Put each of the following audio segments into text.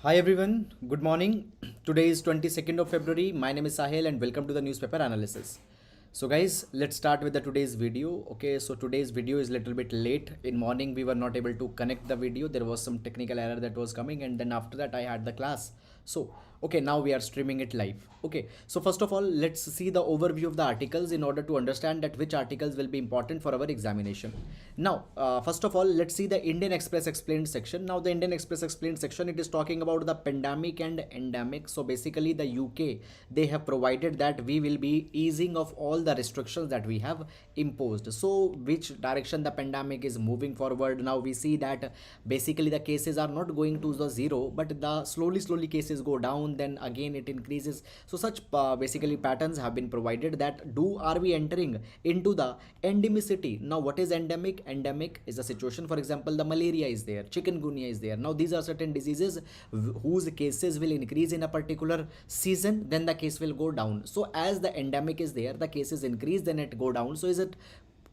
Hi everyone, good morning. Today is 22nd of February. My name is Sahil and welcome to the newspaper analysis. So guys, let's start with the today's video. Okay, so today's video is little bit late. In morning we were not able to connect the video. There was some technical error that was coming and then after that I had the class. So okay, now we are streaming it live. Okay, so first of all, let's see the overview of the articles in order to understand that which articles will be important for our examination. Now, first of all, let's see the Indian Express explained section. Now, the Indian Express explained section, it is talking about the pandemic and endemic. So basically, the UK, they have provided that we will be easing of all the restrictions that we have imposed. So which direction the pandemic is moving forward? Now we see that basically the cases are not going to the zero, but the slowly cases go down, then again it increases. So such basically patterns have been provided that are we entering into the endemicity. Now what is endemic? Endemic is a situation, for example, the malaria is there, chikungunya is there. Now these are certain diseases whose cases will increase in a particular season, then the case will go down. So as the endemic is there, the cases increase, then it go down. So is it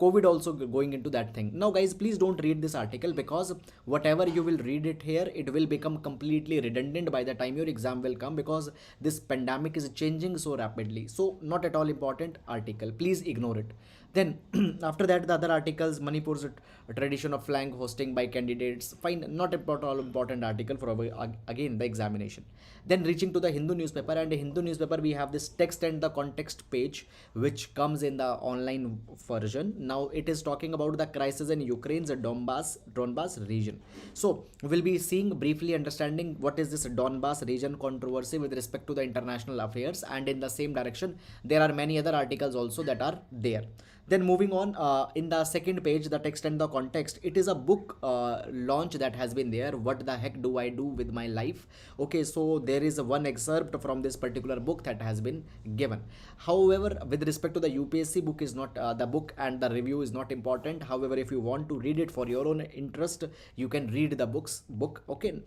COVID also going into that thing? Now guys, please don't read this article, because whatever you will read it here, it will become completely redundant by the time your exam will come, because this pandemic is changing so rapidly. So not at all important article, please ignore it. Then after that, the other articles, Manipur's tradition of flag hosting by candidates, fine, not at all important article for our, again the examination. Then reaching to the Hindu newspaper, and the Hindu newspaper we have this text and the context page which comes in the online version. Now it is talking about the crisis in Ukraine's Donbass region. So we'll be seeing briefly understanding what is this Donbass region controversy with respect to the international affairs, and in the same direction there are many other articles also that are there. Then moving on, in the second page, the text and the context, it is a book launch that has been there. What the heck do I do with my life? Okay, so there is one excerpt from this particular book that has been given. However, with respect to the UPSC book, is not the book and the review is not important. However, if you want to read it for your own interest, you can read the book. Okay.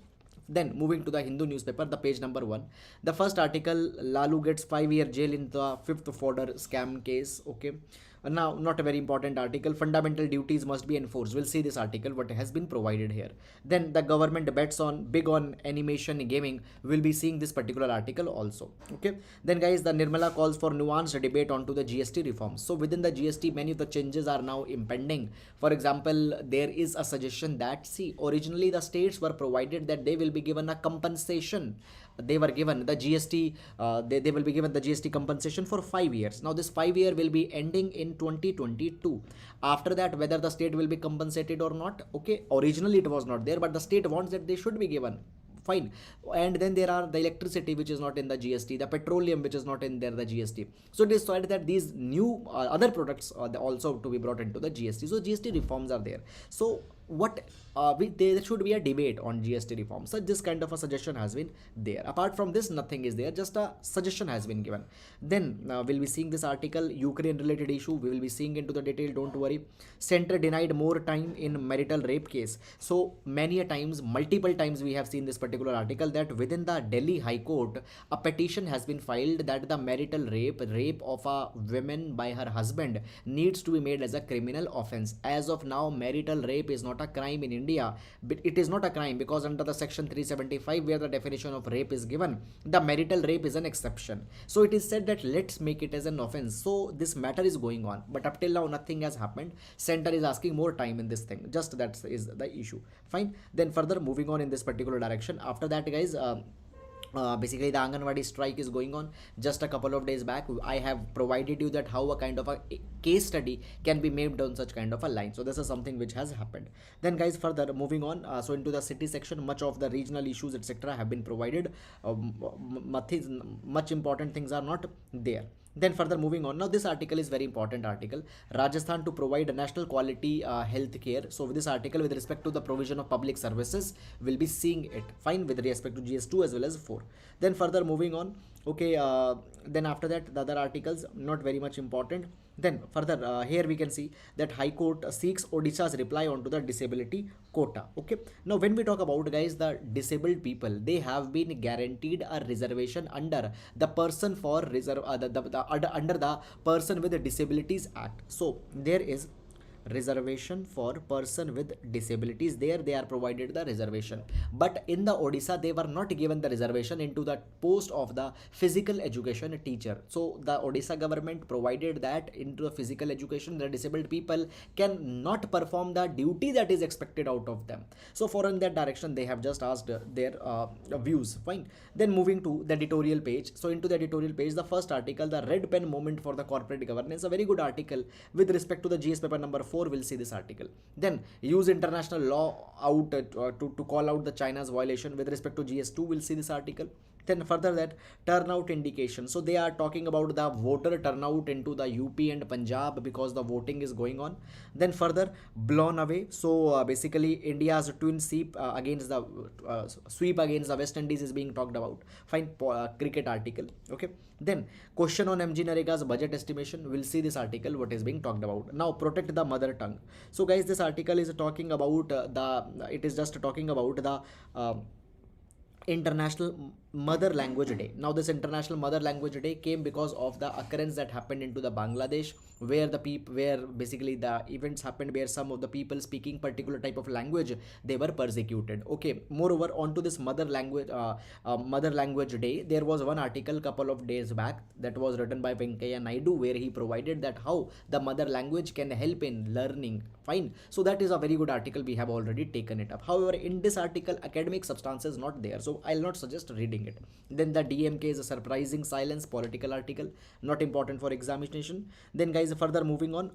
Then moving to the Hindu newspaper, the page number 1, the first article, Lalu gets 5-year jail in the fifth fodder scam case. Okay, now not a very important article. Fundamental duties must be enforced. We'll see this article what has been provided here. Then the government bets on big on animation gaming. We'll be seeing this particular article also. Okay, then guys, the Nirmala calls for nuanced debate onto the GST reforms. So within the GST, many of the changes are now impending. For example, there is a suggestion that, see, originally the states were provided that they will be given a compensation. They were given the GST, they will be given the GST compensation for 5 years. Now this 5 year will be ending in 2022. After that, whether the state will be compensated or not, okay, originally it was not there, but the state wants that they should be given, fine. And then there are the electricity which is not in the GST, the petroleum which is not in there, the GST. So it is decided that these new other products are also to be brought into the GST. So GST reforms are there. So what there should be a debate on GST reform. So this kind of a suggestion has been there. Apart from this, nothing is there, just a suggestion has been given. Then we'll be seeing this article, Ukraine related issue. We will be seeing into the detail, don't worry. Center denied more time in marital rape case. So many a times, multiple times we have seen this particular article that within the Delhi High Court, a petition has been filed that the marital rape of a woman by her husband needs to be made as a criminal offense. As of now, marital rape is not a crime in India, but it is not a crime because under the section 375, where the definition of rape is given, the marital rape is an exception. So it is said that let's make it as an offense. So this matter is going on, but up till now nothing has happened. Center is asking more time in this thing, just that is the issue, fine. Then further moving on in this particular direction, after that guys, basically the Anganwadi strike is going on. Just a couple of days back I have provided you that how a kind of a case study can be made on such kind of a line. So this is something which has happened. Then guys, further moving on, so into the city section, much of the regional issues etc have been provided. Much important things are not there. Then further moving on, now this article is very important article, Rajasthan to provide a national quality health care. So with this article with respect to the provision of public services, we'll be seeing it, fine, with respect to GS2 as well as 4. Then further moving on, okay, then after that the other articles not very much important. Then further here we can see that High Court seeks Odisha's reply onto the disability quota. Okay, now when we talk about guys the disabled people, they have been guaranteed a reservation under the person for reserve under the Person with Disabilities Act. So there is reservation for person with disabilities. There they are provided the reservation, but in the Odisha they were not given the reservation into the post of the physical education teacher. So the Odisha government provided that into the physical education the disabled people cannot perform the duty that is expected out of them. So for in that direction they have just asked their views. Fine. Then moving to the editorial page. So into the editorial page, the first article, the red pen movement for the corporate governance, a very good article with respect to the GS paper number 4. We'll see this article. Then use international law out to call out the China's violation with respect to GS2. We'll see this article. Then further that turnout indication. So they are talking about the voter turnout into the UP and Punjab because the voting is going on. Then further blown away. So basically India's twin sweep against the sweep against the West Indies is being talked about. Fine. Cricket article. Okay. Then question on MGNREGA's budget estimation. We'll see this article what is being talked about. Now protect the mother tongue. So guys, this article is talking about it is just talking about the International Mother Language Day. Now this International Mother Language Day came because of the occurrence that happened into the Bangladesh, where basically the events happened where some of the people speaking particular type of language, they were persecuted. Okay. Moreover, onto this Mother Language Day, there was one article couple of days back that was written by Venkaiah Naidu, where he provided that how the mother language can help in learning. Fine. So that is a very good article. We have already taken it up. However, in this article, academic substance is not there, so I'll not suggest reading it. Then the DMK is a surprising silence, political article, not important for examination. Then guys, further moving on,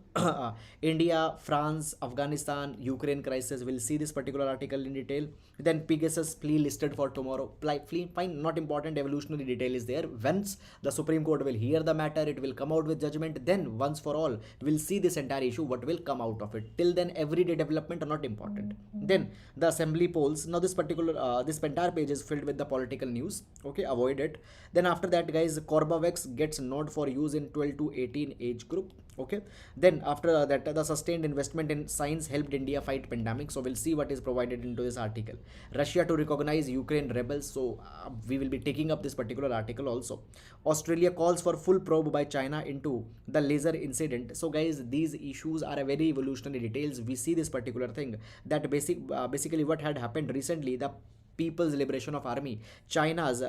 India, France, Afghanistan, Ukraine crisis. We'll see this particular article in detail. Then Pegasus plea listed for tomorrow. Plea, fine, not important. Evolutionary detail is there. Once the Supreme Court will hear the matter, it will come out with judgment. Then once for all, we'll see this entire issue, what will come out of it. Till then, everyday development are not important. Then the assembly polls. Now this particular this entire page is filled with the political news. Okay, avoid it. Then after that, guys, Corbevax gets nod for use in 12 to 18 age group. Okay. Then after that, the sustained investment in science helped India fight pandemic. So we'll see what is provided into this article. Russia to recognize Ukraine rebels. So we will be taking up this particular article also. Australia calls for full probe by China into the laser incident. So guys, these issues are a very evolutionary details. We see this particular thing that basically what had happened recently, the People's Liberation of Army, China's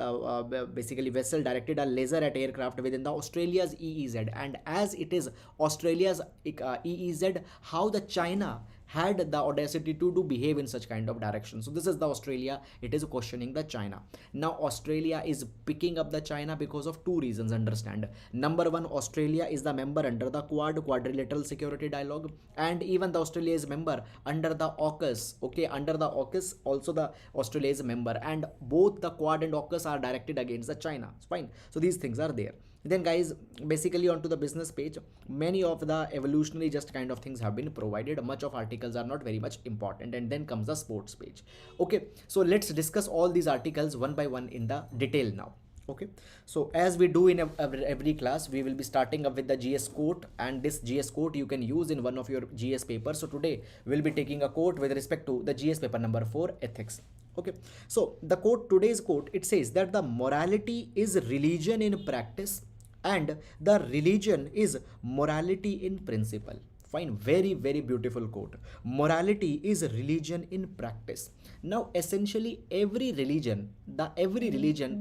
basically vessel directed a laser at aircraft within the Australia's EEZ, and as it is Australia's EEZ, how the China had the audacity to behave in such kind of direction. So this is the Australia, it is questioning the China. Now Australia is picking up the China because of two reasons, understand. Number one, Australia is the member under the quadrilateral security dialogue, and even the Australia is member under the AUKUS. Okay, under the AUKUS also the Australia is a member, and both the Quad and AUKUS are directed against the China. It's fine. So these things are there. Then guys, basically onto the business page, many of the evolutionary just kind of things have been provided. Much of articles are not very much important, and then comes the sports page. Okay, so let's discuss all these articles one by one in the detail now. Okay, so as we do in every class, we will be starting up with the GS quote, and this GS quote you can use in one of your GS papers. So today we'll be taking a quote with respect to the GS paper number 4, ethics. Okay, so the quote, today's quote, it says that the morality is religion in practice and the religion is morality in principle. Fine, very beautiful quote. Morality is religion in practice. Now essentially every religion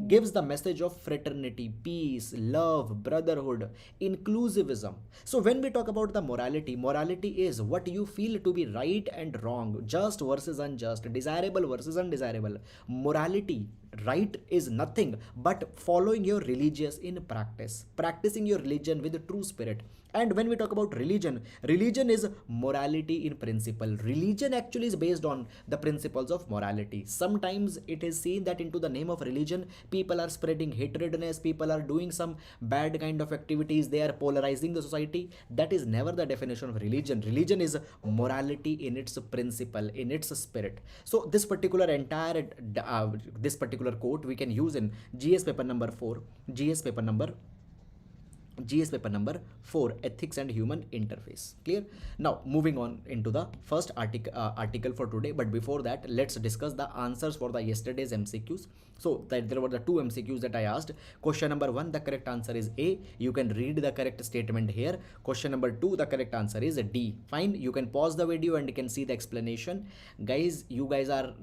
gives the message of fraternity, peace, love, brotherhood, inclusivism. So when we talk about the morality is what you feel to be right and wrong, just versus unjust, desirable versus undesirable. Morality, right, is nothing but following your religious in practice, practicing your religion with the true spirit. And when we talk about religion is morality in principle. Religion actually is based on the principles of morality. Sometimes it is seen that into the name of religion, people are spreading hatredness, people are doing some bad kind of activities, they are polarizing the society. That is never the definition of religion. Religion is morality in its principle, in its spirit. So this particular this particular quote we can use in GS paper number 4, GS paper number GS paper number 4, ethics and human interface. Clear? Now moving on into the first article for today, but before that let's discuss the answers for the yesterday's MCQs. So there were the two MCQs that I asked. Question number 1, the correct answer is A. You can read the correct statement here. Question number 2, the correct answer is D. Fine, you can pause the video and you can see the explanation. Guys, you guys are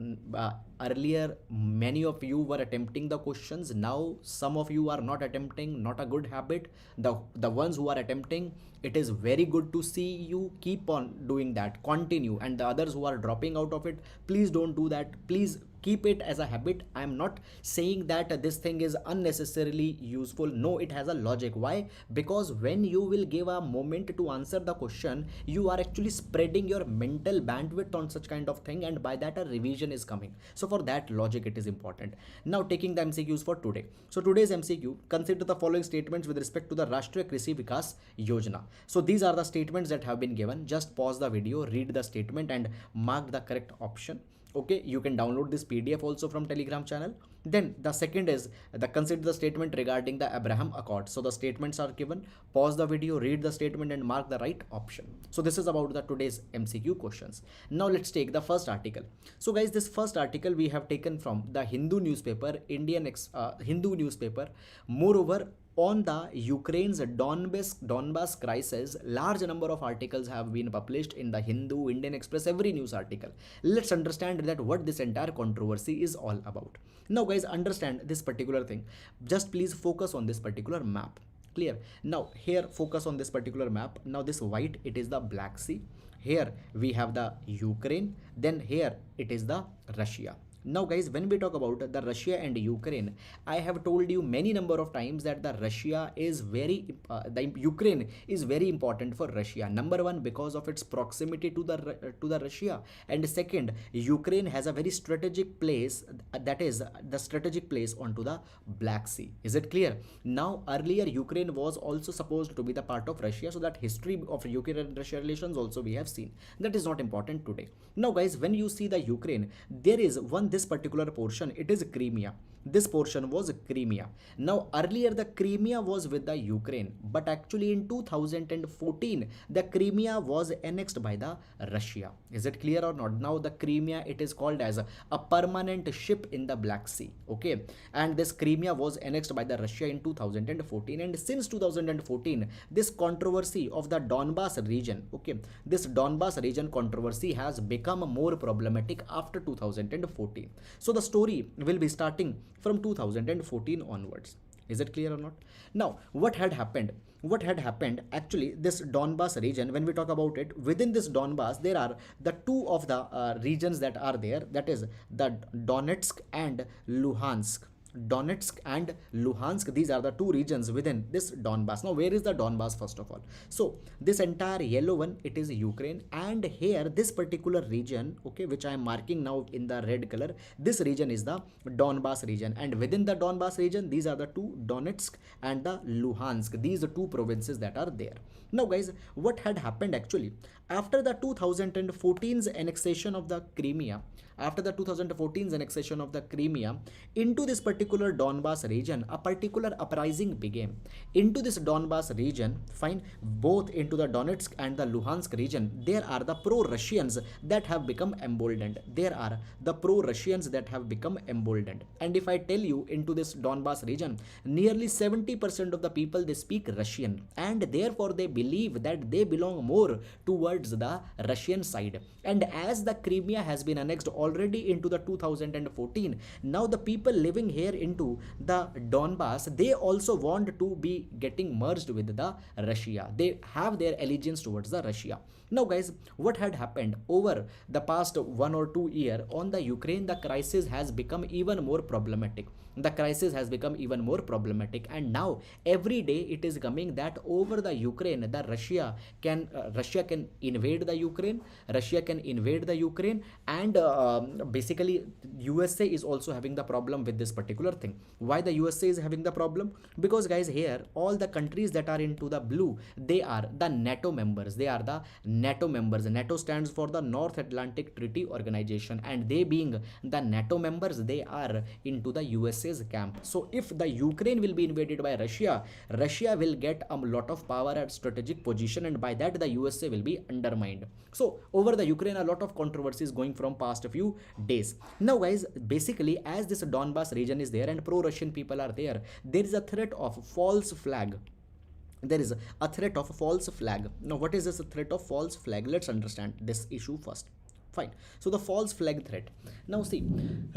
earlier many of you were attempting the questions. Now some of you are not attempting, not a good habit. The ones who are attempting, it is very good to see you. Keep on doing that, continue. And the others who are dropping out of it, please don't do that. Please keep it as a habit. I am not saying that this thing is unnecessarily useful. No, it has a logic. Why? Because when you will give a moment to answer the question, you are actually spreading your mental bandwidth on such kind of thing, and by that a revision is coming. So for that logic it is important. Now taking the MCQs for today. So today's MCQ, consider the following statements with respect to the Rashtriya Krishi Vikas Yojana. So these are the statements that have been given. Just pause the video, read the statement and mark the correct option. Okay, you can download this PDF also from Telegram channel. Then the second is the consider the statement regarding the Abraham Accord. So the statements are given. Pause the video, read the statement and mark the right option. So this is about the today's MCQ questions. Now let's take the first article. So guys, this first article we have taken from the Hindu newspaper, Hindu newspaper. Moreover, on the Ukraine's Donbass crisis, large number of articles have been published in the Hindu, Indian Express, every news article. Let's understand that what this entire controversy is all about. Now guys, understand this particular thing. Just please focus on this particular map. Clear? Now here focus on this particular map. Now this white, it is the Black Sea. Here we have the Ukraine. Then here it is the Russia. Now guys, when we talk about the Russia and Ukraine, I have told you many number of times that the Ukraine is very important for Russia. Number one, because of its proximity to the Russia, and second, Ukraine has a very strategic place, that is the strategic place onto the Black Sea. Is it clear? Now earlier Ukraine was also supposed to be the part of Russia, so that history of Ukraine and Russia relations also we have seen. That is not important today. Now guys, when you see the Ukraine, there is this particular portion, it is Crimea. This portion was Crimea. Now earlier the Crimea was with the Ukraine, but actually in 2014 the Crimea was annexed by the Russia. Is it clear or not? Now the Crimea, it is called as a permanent ship in the Black Sea. Okay, and this Crimea was annexed by the Russia in 2014, and since 2014 this controversy of the Donbass region, okay, this Donbass region controversy has become more problematic after 2014. So the story will be starting from 2014 onwards. Is it clear or not? Now what had happened? What had happened actually, this Donbass region, when we talk about it, within this Donbass there are the two of the regions that are there, that is the Donetsk and Luhansk. Donetsk and Luhansk, these are the two regions within this Donbass. Now where is the Donbass first of all? So this entire yellow one, it is Ukraine, and here this particular region, okay, which I am marking now in the red color, this region is the Donbass region, and within the Donbass region these are the two, Donetsk and the Luhansk. These are two provinces that are there. Now guys, what had happened actually after the 2014's annexation of the Crimea, after the 2014's annexation of the Crimea into this particular Donbass region, a particular uprising began. Into this Donbass region, fine, both into the Donetsk and the Luhansk region, there are the pro-Russians that have become emboldened. There are the pro-Russians that have become emboldened. And if I tell you, into this Donbass region, nearly 70% of the people, they speak Russian, and therefore they believe that they belong more towards the Russian side. And as the Crimea has been annexed already into the 2014, now the people living here into the Donbass, they also want to be getting merged with the Russia. They have their allegiance towards the Russia. Now guys, what had happened over the past 1 or 2 years on the Ukraine, the crisis has become even more problematic. The crisis has become even more problematic, and now every day it is coming that over the Ukraine, the Russia can invade the Ukraine, Russia can invade the Ukraine, and basically USA is also having the problem with this particular particular thing. Why the USA is having the problem? Because guys, here all the countries that are into the blue, they are the NATO members. They are the NATO members. NATO stands for the North Atlantic Treaty Organization, and they being the NATO members, they are into the USA's camp. So if the Ukraine will be invaded by Russia, Russia will get a lot of power at strategic position, and by that the USA will be undermined. So over the Ukraine, a lot of controversies going from past few days. Now guys, basically as this Donbas region is there and pro-Russian people are there, there is a threat of false flag. There is a threat of false flag. Now what is this threat of false flag? Let's understand this issue first. Fine. So the false flag threat. Now see,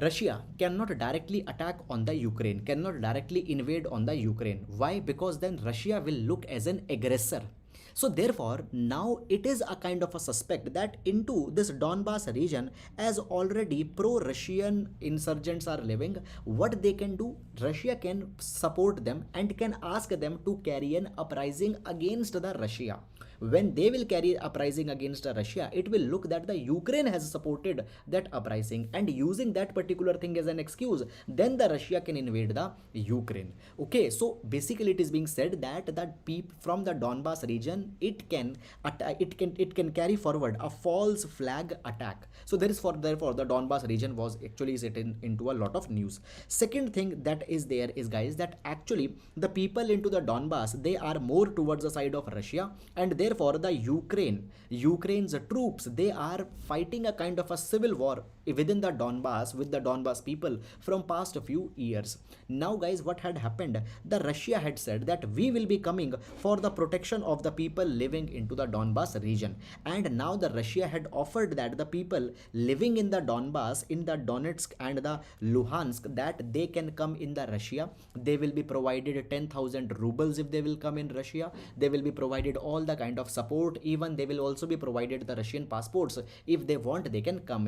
Russia cannot directly attack on the Ukraine, cannot directly invade on the Ukraine. Why? Because then Russia will look as an aggressor. So therefore, now it is a kind of a suspect that into this Donbas region, as already pro-Russian insurgents are living, what they can do, Russia can support them and can ask them to carry an uprising against the Russia. When they will carry uprising against Russia, it will look that the Ukraine has supported that uprising, and using that particular thing as an excuse, then the Russia can invade the Ukraine. Okay, so basically it is being said that from the Donbas region, it can carry forward a false flag attack. So therefore the Donbas region was actually set into a lot of news. Second thing that is there is, guys, that actually the people into the Donbas, they are more towards the side of Russia, and therefore the Ukraine's troops, they are fighting a kind of a civil war within the Donbas with the Donbas people from past few years. Now guys, what had happened, the Russia had said that we will be coming for the protection of the people living into the Donbas region, and now the Russia had offered that the people living in the Donbas, in the Donetsk and the Luhansk, that they can come in the Russia. They will be provided 10,000 rubles if they will come in Russia. They will be provided all the kind of support. Even they will also be provided the Russian passports. If they want, they can come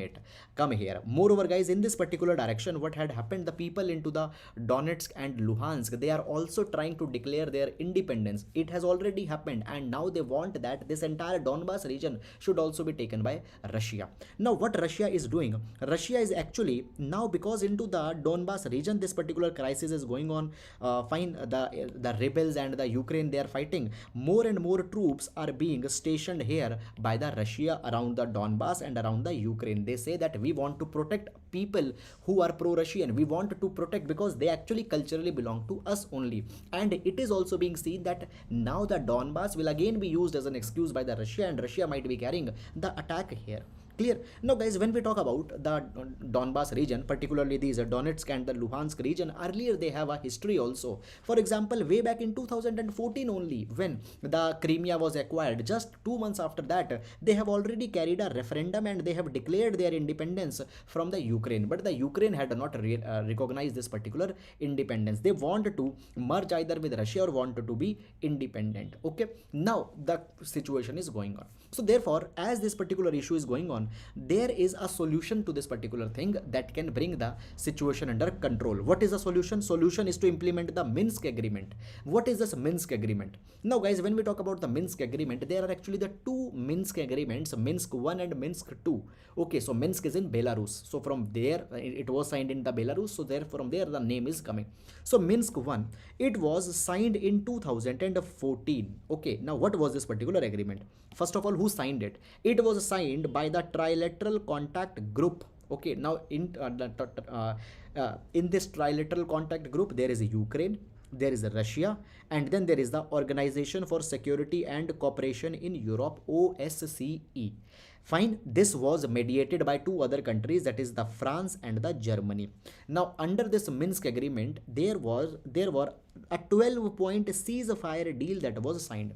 here. Moreover guys, in this particular direction, what had happened, the people into the Donetsk and Luhansk, they are also trying to declare their independence. It has already happened, and now they want that this entire Donbas region should also be taken by Russia. Now what Russia is doing, Russia is actually now, because into the Donbas region this particular crisis is going on, the rebels and the Ukraine, they are fighting. More and more troops are being stationed here by the Russia around the Donbas and around the Ukraine. They say that we want to protect people who are pro-Russian. We want to protect because they actually culturally belong to us only. And it is also being seen that now the Donbas will again be used as an excuse by the Russia, and Russia might be carrying the attack here. Clear? Now guys, when we talk about the Donbas region, particularly these Donetsk and the Luhansk region, earlier they have a history also. For example, way back in 2014 only, when the Crimea was acquired, just 2 months after that, they have already carried a referendum and they have declared their independence from the Ukraine. But the Ukraine had not recognized this particular independence. They wanted to merge either with Russia or wanted to be independent. Okay, now the situation is going on. So therefore, as this particular issue is going on, there is a solution to this particular thing that can bring the situation under control. What is the solution? Solution is to implement the Minsk agreement. What is this Minsk agreement? Now guys, when we talk about the Minsk agreement, there are actually the two Minsk agreements, Minsk 1 and Minsk 2. Okay, so Minsk is in Belarus. So from there, it was signed in the Belarus. So there, from there, the name is coming. So Minsk 1, it was signed in 2014. Okay, now what was this particular agreement? First of all, who signed it? It was signed by the Trilateral Contact Group. Okay, now in this Trilateral Contact Group, there is Ukraine, there is Russia, and then there is the Organization for Security and Cooperation in Europe, OSCE. Fine, this was mediated by two other countries, that is the France and the Germany. Now under this Minsk agreement, there were a 12-point ceasefire deal that was signed.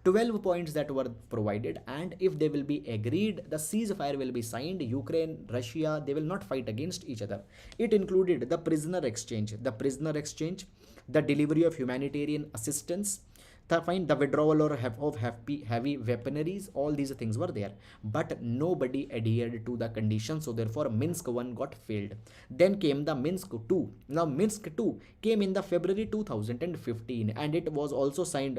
12 points that were provided, and if they will be agreed, the ceasefire will be signed. Ukraine, Russia, they will not fight against each other. It included the prisoner exchange, the delivery of humanitarian assistance, the withdrawal of heavy weaponaries. All these things were there, but nobody adhered to the conditions. So therefore Minsk 1 got failed. Then came the Minsk 2. Now Minsk 2 came in the February 2015, and it was also signed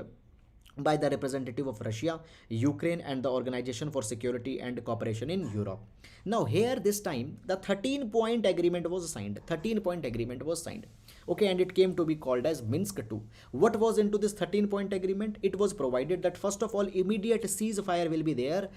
by the representative of Russia, Ukraine, and the Organization for Security and Cooperation in Europe. Now, here this time the 13-point agreement was signed. 13-point agreement was signed. Okay, and it came to be called as Minsk II. What was into this 13-point agreement? It was provided that first of all, immediate ceasefire will be there.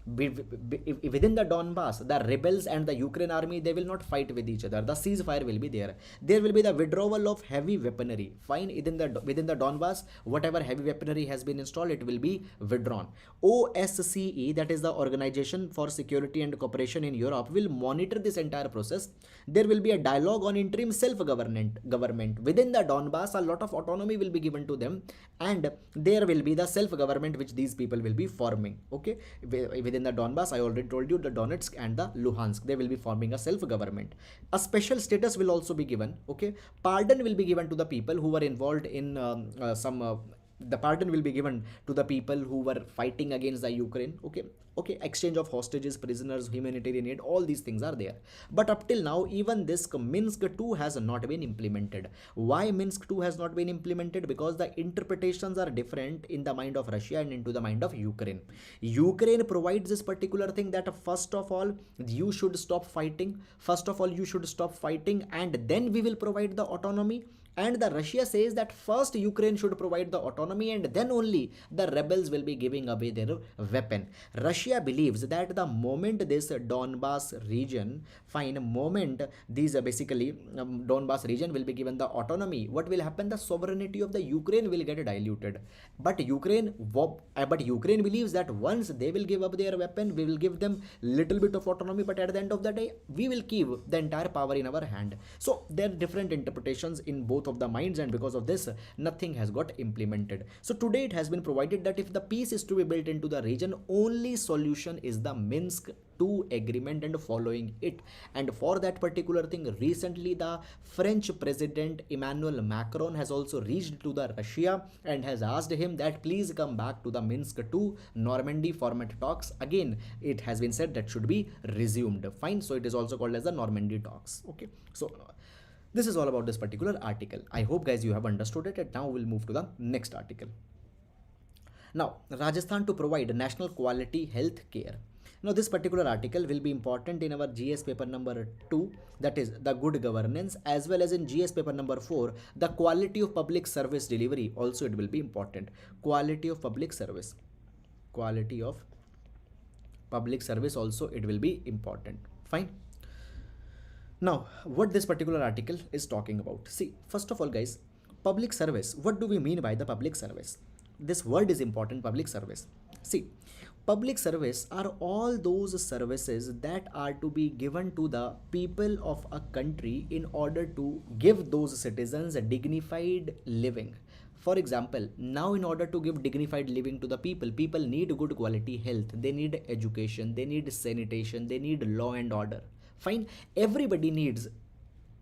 Within the Donbass, the rebels and the Ukraine army, they will not fight with each other. The ceasefire will be there. There will be the withdrawal of heavy weaponry. Fine, within the Donbass, whatever heavy weaponry has been installed, it will be withdrawn. OSCE, that is the Organization for Security and Cooperation in Europe, will monitor this entire process. There will be a dialogue on interim self-government within the Donbass. A lot of autonomy will be given to them, and there will be the self-government which these people will be forming. Okay, within the Donbass, I already told you, the Donetsk and the Luhansk, they will be forming a self-government. A special status will also be given. Okay, pardon will be given to the people who were involved in the pardon will be given to the people who were fighting against the Ukraine. Okay, exchange of hostages, prisoners, humanitarian aid, all these things are there. But up till now, even this Minsk II has not been implemented. Why Minsk II has not been implemented? Because the interpretations are different in the mind of Russia and into the mind of Ukraine. Ukraine provides this particular thing that first of all, you should stop fighting. First of all, you should stop fighting, and then we will provide the autonomy. And the Russia says that first Ukraine should provide the autonomy, and then only the rebels will be giving away their weapon. Russia believes that the moment this Donbass region, Donbass region will be given the autonomy, what will happen? The sovereignty of the Ukraine will get diluted. But Ukraine believes that once they will give up their weapon, we will give them little bit of autonomy, but at the end of the day, we will keep the entire power in our hand. So there are different interpretations in both of the minds, and because of this, nothing has got implemented. So today it has been provided that if the peace is to be built into the region, only solution is the Minsk II agreement and following it. And for that particular thing, recently the French President Emmanuel Macron has also reached to the Russia and has asked him that please come back to the Minsk II Normandy format talks. Again, it has been said that should be resumed. Fine, so it is also called as the Normandy talks. Okay, so this is all about this particular article. I hope guys you have understood it, and now we'll move to the next article. Now, Rajasthan to provide national quality health care. Now, this particular article will be important in our GS paper number 2, that is the good governance, as well as in GS paper number 4, the quality of public service delivery. Also, it will be important. Quality of public service. Quality of public service also, it will be important. Fine. Now, what this particular article is talking about. See, first of all, guys, public service. What do we mean by the public service? This word is important, public service. See, public service are all those services that are to be given to the people of a country in order to give those citizens a dignified living. For example, now in order to give dignified living to the people, people need good quality health, they need education, they need sanitation, they need law and order. Fine, everybody needs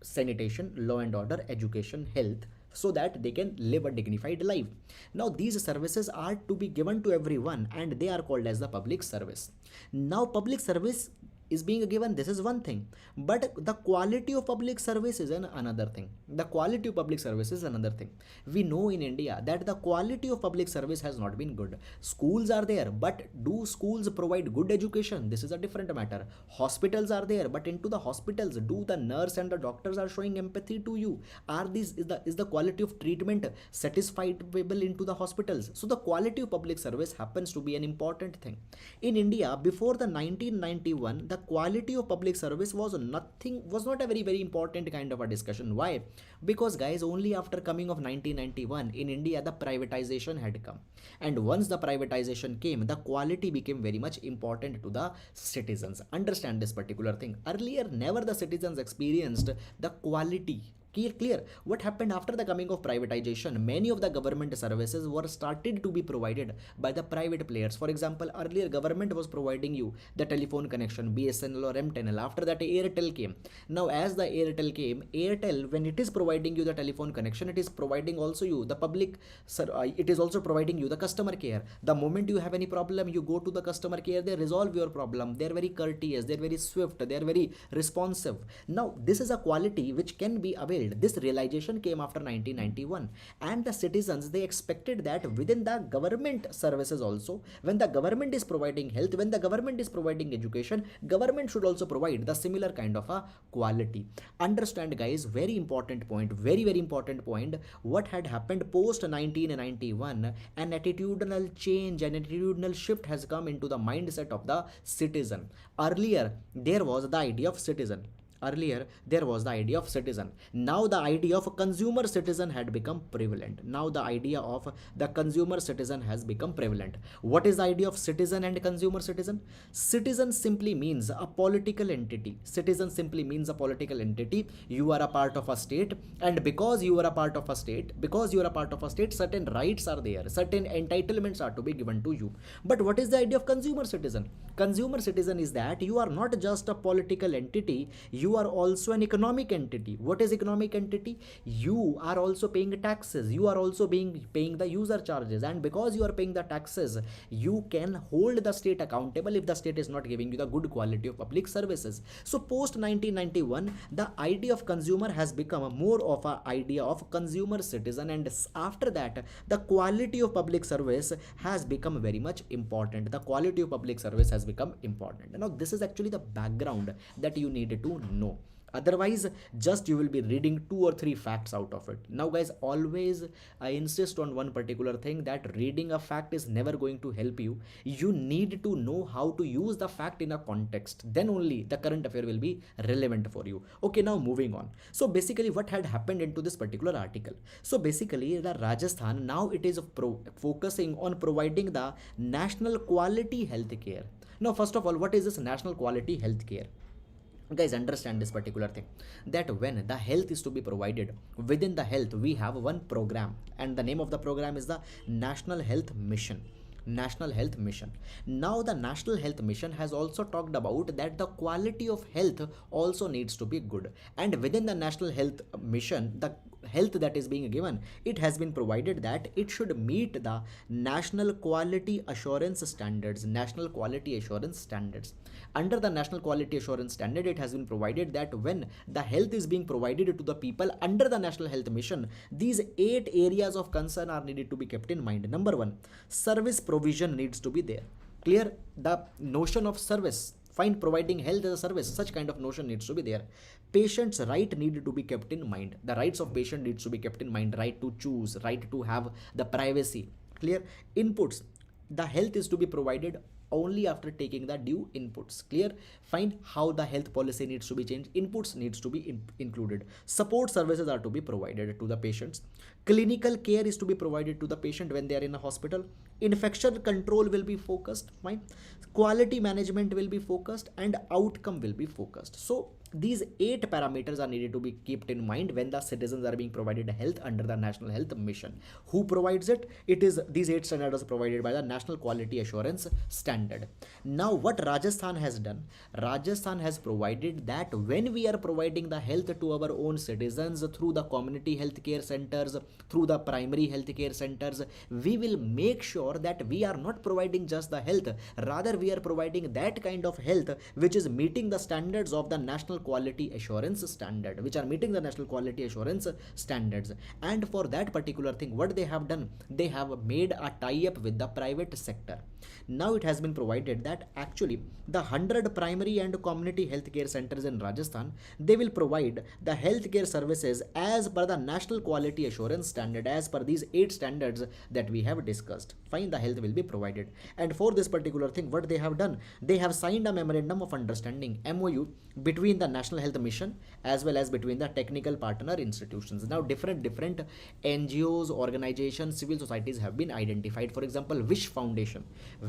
sanitation, law and order, education, health, so that they can live a dignified life. Now these services are to be given to everyone, and they are called as the public service. Now public service is being given, this is one thing, but the quality of public service is another thing. The quality of public service is another thing. We know in India that the quality of public service has not been good. Schools are there, but do schools provide good education? This is a different matter. Hospitals are there, but into the hospitals, do the nurse and the doctors are showing empathy to you? Is the quality of treatment satisfiable into the hospitals? So the quality of public service happens to be an important thing. In India, before the 1991, the quality of public service was not a very important kind of a discussion. Why? Because guys, only after coming of 1991 in India, the privatization had come, and once the privatization came, the quality became very much important to the citizens. Understand this particular thing. Earlier, never the citizens experienced the quality. Clear. What happened after the coming of privatization? Many of the government services were started to be provided by the private players. For example, earlier government was providing you the telephone connection, BSNL or MTNL. After that, Airtel came. Now, as the Airtel came, Airtel, when it is providing you the telephone connection, it is providing also you the it is also providing you the customer care. The moment you have any problem, you go to the customer care, they resolve your problem. They are very courteous, they are very swift, they are very responsive. Now, this is a quality which can be available failed. This realization came after 1991, and the citizens, they expected that within the government services also, when the government is providing health, when the government is providing education, government should also provide the similar kind of a quality. Understand guys, very important point, very very important point. What had happened post 1991, an attitudinal change, an attitudinal shift has come into the mindset of the citizen. Earlier there was the idea of citizen. Earlier, there was the idea of citizen. Now, the idea of a consumer citizen had become prevalent. Now, the idea of the consumer citizen has become prevalent. What is the idea of citizen and consumer citizen? Citizen simply means a political entity. Citizen simply means a political entity. You are a part of a state, and because you are a part of a state, certain rights are there, certain entitlements are to be given to you. But what is the idea of consumer citizen? Consumer citizen is that you are not just a political entity, you are also an economic entity. What is economic entity? You are also paying taxes, you are also paying the user charges, and because you are paying the taxes, you can hold the state accountable if the state is not giving you the good quality of public services. So post 1991, the idea of consumer has become more of an idea of consumer citizen, and after that the quality of public service has become very much important. The quality of public service has become important. Now this is actually the background that you need to know. Otherwise, just you will be reading 2 or 3 facts out of it. Now guys, always I insist on one particular thing, that reading a fact is never going to help you. You need to know how to use the fact in a context, then only the current affair will be relevant for you. Okay, now moving on. So basically what had happened into this particular article? So basically the Rajasthan, now it is focusing on providing the national quality health care. Now first of all, what is this national quality health care? Guys, understand this particular thing, that when the health is to be provided, within the health we have one program, and the name of the program is the National Health Mission. National Health Mission. Now the National Health Mission has also talked about that the quality of health also needs to be good, and within the National Health Mission, the health that is being given, it has been provided that it should meet the national quality assurance standards. National quality assurance standards. Under the national quality assurance standard, it has been provided that when the health is being provided to the people under the National Health Mission, these 8 areas of concern are needed to be kept in mind. Number 1, service provision needs to be there. Clear? The notion of service, fine, providing health as a service, such kind of notion needs to be there. Patient's right need to be kept in mind. The rights of patient needs to be kept in mind. Right to choose, right to have the privacy. Clear? Inputs, the health is to be provided only after taking the due inputs. Clear? Fine. How the health policy needs to be changed, inputs needs to be included. Support services are to be provided to the patients. Clinical care is to be provided to the patient when they are in a hospital. Infection control will be focused. Fine. Quality management will be focused, and outcome will be focused. So these 8 parameters are needed to be kept in mind when the citizens are being provided health under the National Health Mission. Who provides it? It is these 8 standards provided by the National Quality Assurance Standard. Now what Rajasthan has done? Rajasthan has provided that when we are providing the health to our own citizens through the community health care centers, through the primary health care centers, we will make sure that we are not providing just the health, rather we are providing that kind of health which is meeting the standards of the National Quality Assurance Standard, which are meeting the National Quality Assurance Standards. And for that particular thing, what they have done, they have made a tie-up with the private sector. Now it has been provided that actually the 100 primary and community healthcare centers in Rajasthan, they will provide the healthcare services as per the National Quality Assurance Standard, as per these 8 standards that we have discussed. Fine, the health will be provided. And for this particular thing, what they have done, they have signed a memorandum of understanding, MOU, between the National Health Mission as well as between the technical partner institutions. Now different NGOs, organizations, civil societies have been identified. For example, Wish Foundation.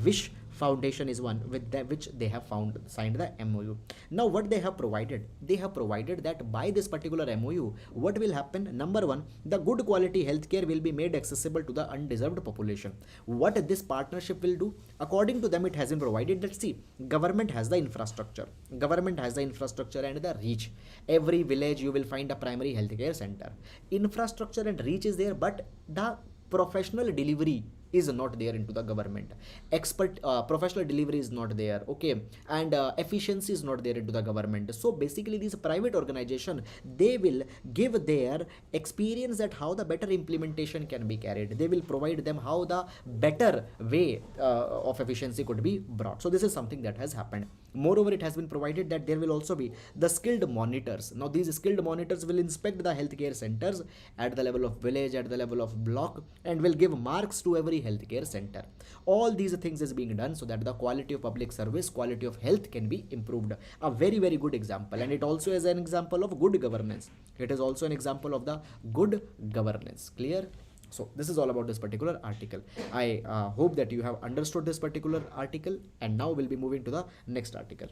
Wish Foundation is one with which they have signed the MOU. Now what they have provided? They have provided that by this particular MOU, what will happen? Number 1, the good quality healthcare will be made accessible to the undeserved population. What this partnership will do? According to them, it has been provided that, see, government has the infrastructure. Government has the infrastructure and the reach. Every village you will find a primary healthcare center. Infrastructure and reach is there, but the professional delivery is not there into the government. Professional delivery is not there, okay, and efficiency is not there into the government. So basically these private organization, they will give their experience that how the better implementation can be carried. They will provide them how the better way of efficiency could be brought. So this is something that has happened. Moreover, it has been provided that there will also be the skilled monitors. Now these skilled monitors will inspect the healthcare centers at the level of village, at the level of block, and will give marks to every healthcare center. All these things is being done so that the quality of public service, quality of health can be improved. A very, very good example, and it also is an example of good governance. It is also an example of the good governance. Clear? So this is all about this particular article. I hope that you have understood this particular article, and now we'll be moving to the next article.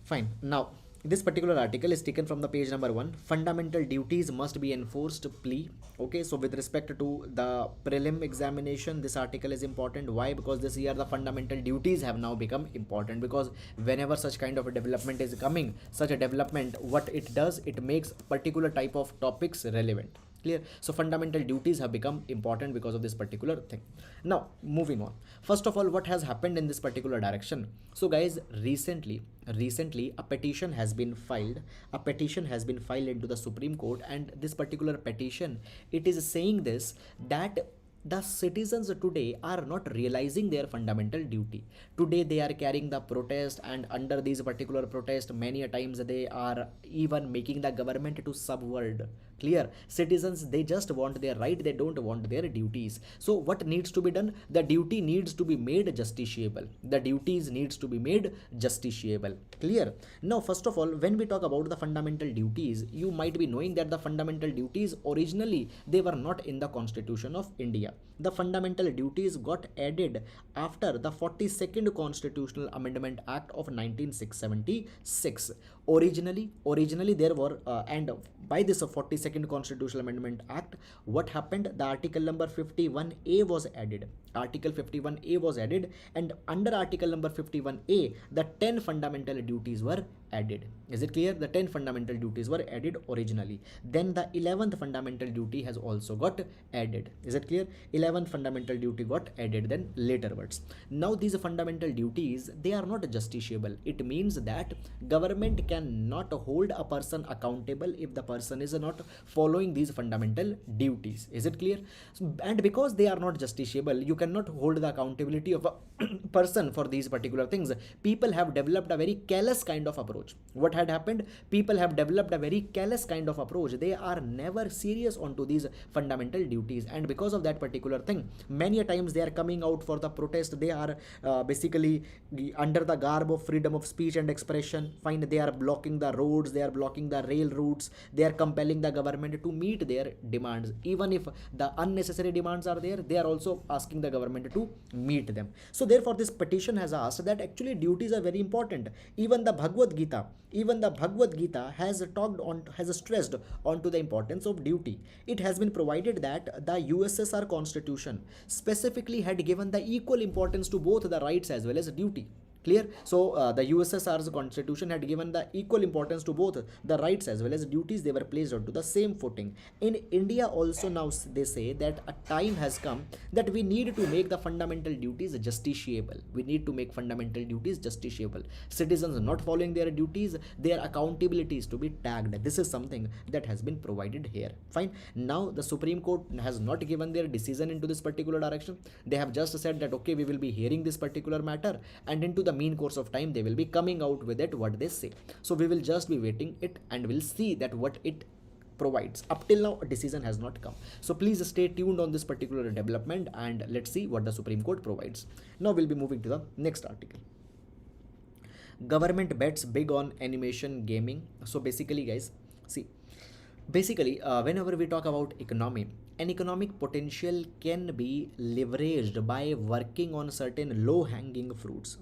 Fine. Now this particular article is taken from the page number 1. Fundamental duties must be enforced plea. Okay, so with respect to the prelim examination, this article is important. Why? Because this year the fundamental duties have now become important, because whenever such kind of a development is coming, such a development, what it does, it makes particular type of topics relevant. Clear? So fundamental duties have become important because of this particular thing. Now moving on, first of all, what has happened in this particular direction? So guys, recently a petition has been filed. A petition has been filed into the Supreme Court, and this particular petition, it is saying this, that the citizens today are not realizing their fundamental duty. Today they are carrying the protest, and under these particular protest, many a times they are even making the government to subvert. Clear? Citizens, they just want their right, they don't want their duties. So what needs to be done? The duty needs to be made justiciable. The duties needs to be made justiciable. Clear? Now first of all, when we talk about the fundamental duties, you might be knowing that the fundamental duties originally, they were not in the Constitution of India. The fundamental duties got added after the 42nd Constitutional Amendment Act of 1976. Originally there were and by this 42nd Constitutional Amendment Act, what happened? The article number 51A was added. Article 51A was added, and under article number 51A, the 10 fundamental duties were added. Is it clear? The 10 fundamental duties were added originally. Then the 11th fundamental duty has also got added. Is it clear? 11th fundamental duty got added then laterwards. Now these fundamental duties, they are not justiciable. It means that government cannot hold a person accountable if the person is not following these fundamental duties. Is it clear? And because they are not justiciable, you cannot hold the accountability of a person for these particular things. People have developed a very callous kind of approach. What had happened? People have developed a very callous kind of approach. They are never serious onto these fundamental duties, and because of that particular thing, many a times they are coming out for the protest. They are basically under the garb of freedom of speech and expression. Fine, they are blocking the roads, they are blocking the rail routes, they are compelling the government to meet their demands. Even if the unnecessary demands are there, they are also asking the government to meet them. So therefore this petition has asked that actually duties are very important. Even the Bhagavad Gita has stressed onto the importance of duty. It has been provided that the USSR Constitution specifically had given the equal importance to both the rights as well as duty. Clear? So the USSR's constitution had given the equal importance to both the rights as well as duties. They were placed onto the same footing. In India also now they say that a time has come that we need to make the fundamental duties justiciable. We need to make fundamental duties justiciable. Citizens not following their duties, their accountability is to be tagged. This is something that has been provided here. Fine. Now the Supreme Court has not given their decision into this particular direction. They have just said that okay, we will be hearing this particular matter, and into the mean course of time they will be coming out with it what they say. So we will just be waiting it, and we'll see that what it provides. Up till now a decision has not come, so please stay tuned on this particular development, and let's see what the Supreme Court provides. Now we'll be moving to the next article. Government bets big on animation gaming. So basically guys, see, whenever we talk about economy, an economic potential can be leveraged by working on certain low-hanging fruits.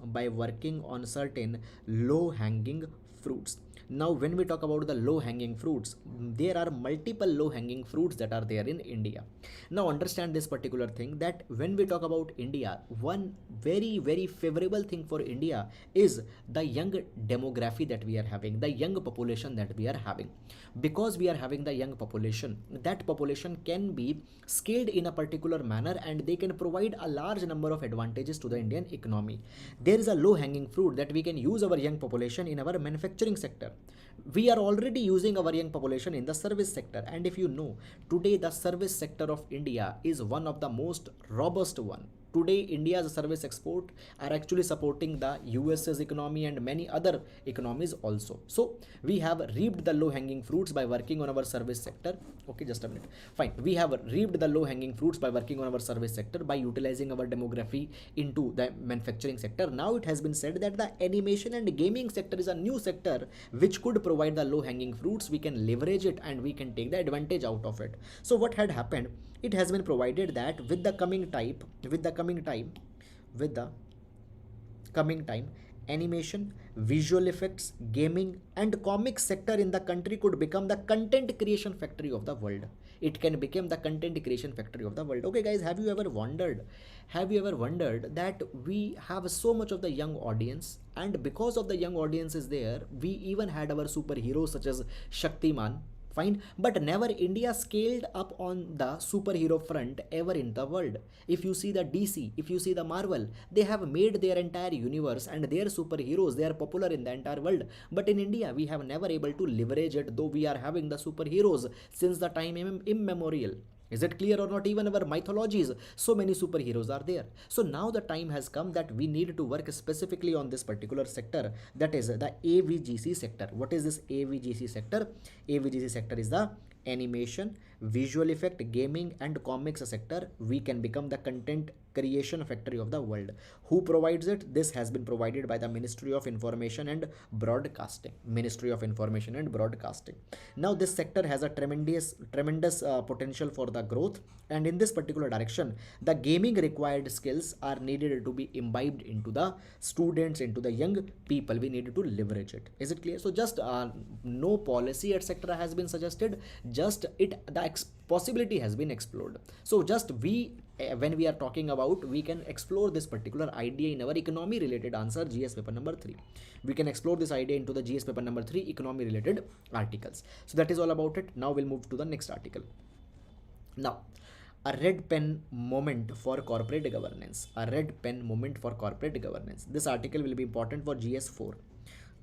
Now when we talk about the low hanging fruits, there are multiple low hanging fruits that are there in India. Now understand this particular thing, that when we talk about India, one very favorable thing for India is the young demography that we are having, the young population that we are having. Because we are having the young population, that population can be scaled in a particular manner and they can provide a large number of advantages to the Indian economy. There is a low hanging fruit that we can use our young population in our manufacturing sector. We are already using our young population in the service sector, and if you know, today the service sector of India is one of the most robust one. Today India's service export are actually supporting the US's economy and many other economies also. So we have reaped the low hanging fruits by working on our service sector. Okay, just a minute. Fine, we have reaped the low hanging fruits by working on our service sector, by utilizing our demography into the manufacturing sector. Now it has been said that the animation and gaming sector is a new sector which could provide the low hanging fruits. We can leverage it and we can take the advantage out of it. So what had happened, it has been provided that with the coming time, animation, visual effects, gaming and comics sector in the country could become the content creation factory of the world. It can become the content creation factory of the world. Okay guys, have you ever wondered that we have so much of the young audience, and because of the young audience is there, we even had our superheroes such as Shaktiman. Fine, but never India scaled up on the superhero front ever in the world. If you see the DC, if you see the Marvel, they have made their entire universe and their superheroes, they are popular in the entire world. But in India, we have never able to leverage it, though we are having the superheroes since the time immemorial. Is it clear or not? Even our mythologies, so many superheroes are there. So now the time has come that we need to work specifically on this particular sector, that is the AVGC sector. What is this AVGC sector? AVGC sector is the animation, visual effect, gaming and comics sector. We can become the content creation factory of the world. Who provides it? This has been provided by the Ministry of Information and Broadcasting. Ministry of Information and Broadcasting. Now this sector has a tremendous potential for the growth, and in this particular direction, the gaming required skills are needed to be imbibed into the students, into the young people. We need to leverage it. Is it clear? So just no policy etc has been suggested, just the possibility has been explored. So just when we are talking about, we can explore this particular idea in our economy related answer, GS paper number 3. We can explore this idea into the GS paper number 3 economy related articles. So that is all about it. Now we'll move to the next article. Now, a red pen moment for corporate governance. A red pen moment for corporate governance. This article will be important for GS 4.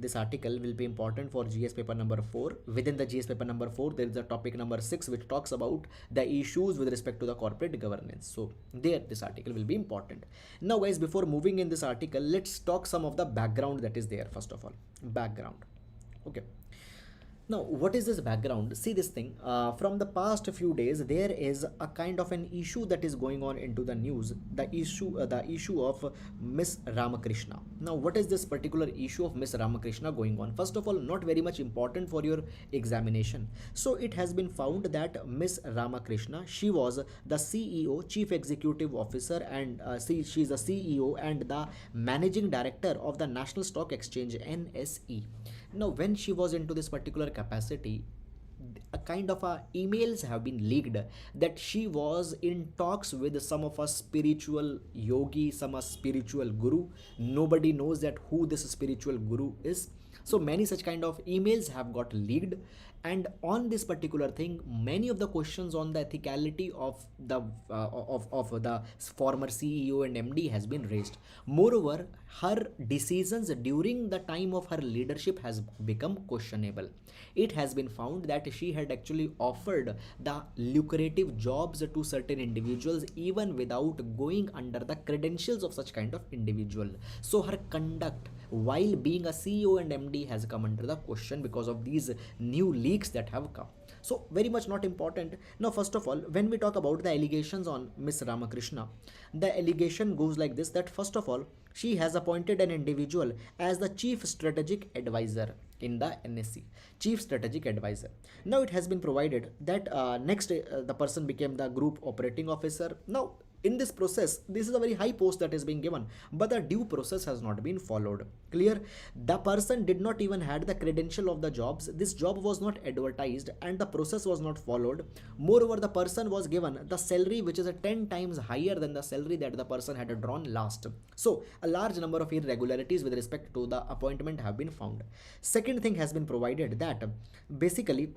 This article will be important for GS paper number 4. Within the GS paper number 4, there is a topic number 6 which talks about the issues with respect to the corporate governance. So there this article will be important. Now guys, before moving in this article, let's talk some of the background that is there. First of all, background. Okay. Now, what is this background? See this thing, from the past few days, there is a kind of an issue that is going on into the news, the issue of Miss Ramakrishna. Now, what is this particular issue of Miss Ramakrishna going on? First of all, not very much important for your examination. So, it has been found that Miss Ramakrishna, she was the CEO, Chief Executive Officer, and she is the CEO and the Managing Director of the National Stock Exchange, NSE. Now, when she was into this particular capacity, a kind of emails have been leaked that she was in talks with some of a spiritual yogi, some spiritual guru. Nobody knows that who this spiritual guru is. So many such kind of emails have got leaked, and on this particular thing, many of the questions on the ethicality of the former CEO and MD has been raised. Moreover, her decisions during the time of her leadership has become questionable. It has been found that she had actually offered the lucrative jobs to certain individuals even without going under the credentials of such kind of individual. So her conduct while being a CEO and MD has come under the question because of these new leaks that have come. So very much not important. Now, first of all, when we talk about the allegations on Miss Ramakrishna, the allegation goes like this, that first of all, she has appointed an individual as the Chief Strategic Advisor in the NSE, Chief Strategic Advisor. Now it has been provided that next the person became the Group Operating Officer. Now In this process, this is a very high post that is being given, but the due process has not been followed. Clear? The person did not even had the credential of the jobs. This job was not advertised and the process was not followed. Moreover, the person was given the salary which is a 10 times higher than the salary that the person had drawn last. So a large number of irregularities with respect to the appointment have been found. Second thing has been provided, that basically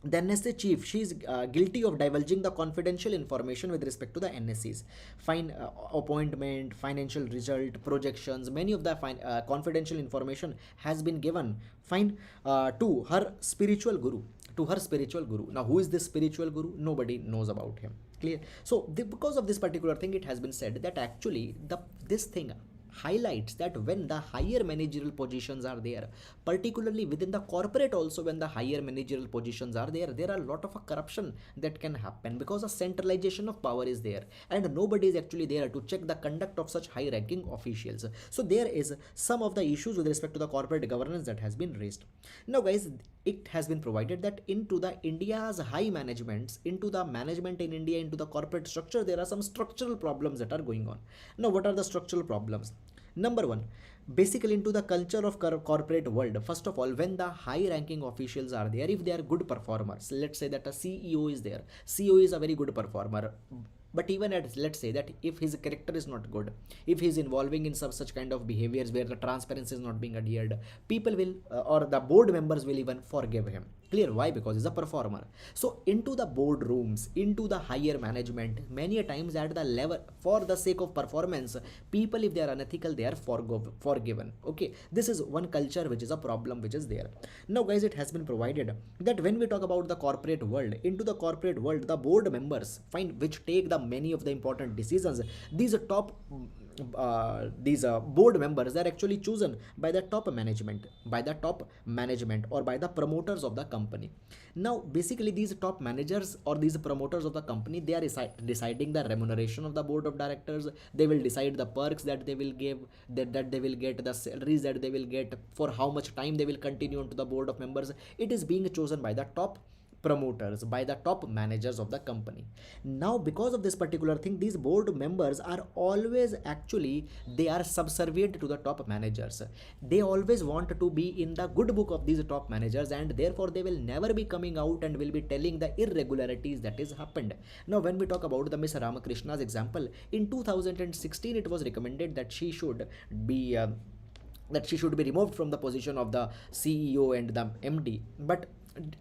the NSA chief, she is guilty of divulging the confidential information with respect to the NSCs. Fine, appointment, financial result, projections, many of the confidential information has been given, fine, to her spiritual guru. Now who is this spiritual guru? Nobody knows about him. Clear? So because of this particular thing, it has been said that actually this thing highlights that when the higher managerial positions are there, particularly within the corporate also, when the higher managerial positions are there, there are a lot of corruption that can happen because a centralization of power is there and nobody is actually there to check the conduct of such high ranking officials. So there is some of the issues with respect to the corporate governance that has been raised. Now guys, it has been provided that into the India's high managements, into the management in India, into the corporate structure, there are some structural problems that are going on. Now what are the structural problems? Number one, basically into the culture of corporate world. First of all, when the high ranking officials are there, if they are good performers, let's say that a CEO is there, CEO is a very good performer, but even at, let's say that if his character is not good, if he is involving in some such kind of behaviors where the transparency is not being adhered, people will or the board members will even forgive him. Clear? Why? Because he's a performer. So into the boardrooms, into the higher management, many a times at the level, for the sake of performance, people, if they are unethical, they are forgiven. Okay, this is one culture which is a problem which is there. Now guys, it has been provided that when we talk about the corporate world, into the corporate world, the board members, fine, which take the many of the important decisions, these board members are actually chosen by the top management, or by the promoters of the company. Now basically these top managers or these promoters of the company, they are deciding the remuneration of the board of directors. They will decide the perks that they will give, that they will get, the salaries that they will get, for how much time they will continue onto the board of members. It is being chosen by the top promoters, by the top managers of the company. Now because of this particular thing, these board members are always actually, they are subservient to the top managers. They always want to be in the good book of these top managers, and therefore they will never be coming out and will be telling the irregularities that is happened. Now when we talk about the Miss Ramakrishna's example, in 2016 it was recommended that she should be removed from the position of the CEO and the MD, but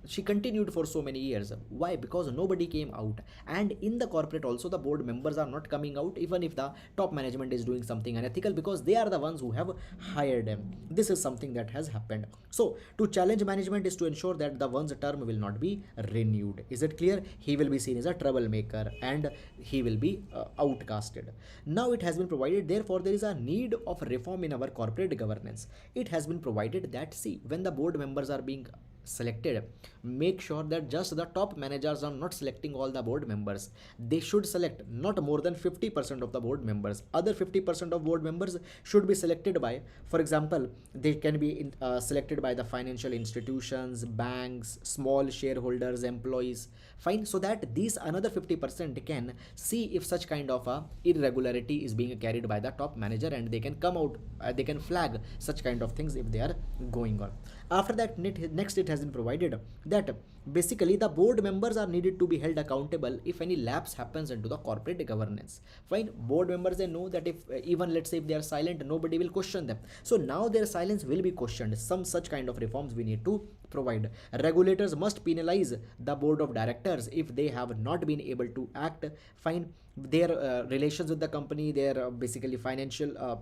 she continued for so many years. Why? Because nobody came out. And in the corporate also, the board members are not coming out even if the top management is doing something unethical, because they are the ones who have hired them. This is something that has happened. So to challenge management is to ensure that the one's term will not be renewed. Is it clear? He will be seen as a troublemaker and he will be outcasted. Now it has been provided, therefore there is a need of reform in our corporate governance. It has been provided that, see, when the board members are being selected, make sure that just the top managers are not selecting all the board members. They should select not more than 50% of the board members. Other 50% of board members should be selected by, for example, they can be selected by the financial institutions, banks, small shareholders, employees, fine, so that these another 50% can see if such kind of a irregularity is being carried by the top manager, and they can come out, they can flag such kind of things if they are going on. After that, next it has been provided that basically the board members are needed to be held accountable if any lapse happens into the corporate governance. Fine, board members, they know that if even let's say if they are silent, nobody will question them. So now their silence will be questioned. Some such kind of reforms we need to provide. Regulators must penalize the board of directors if they have not been able to act. Fine, their relations with the company, their basically financial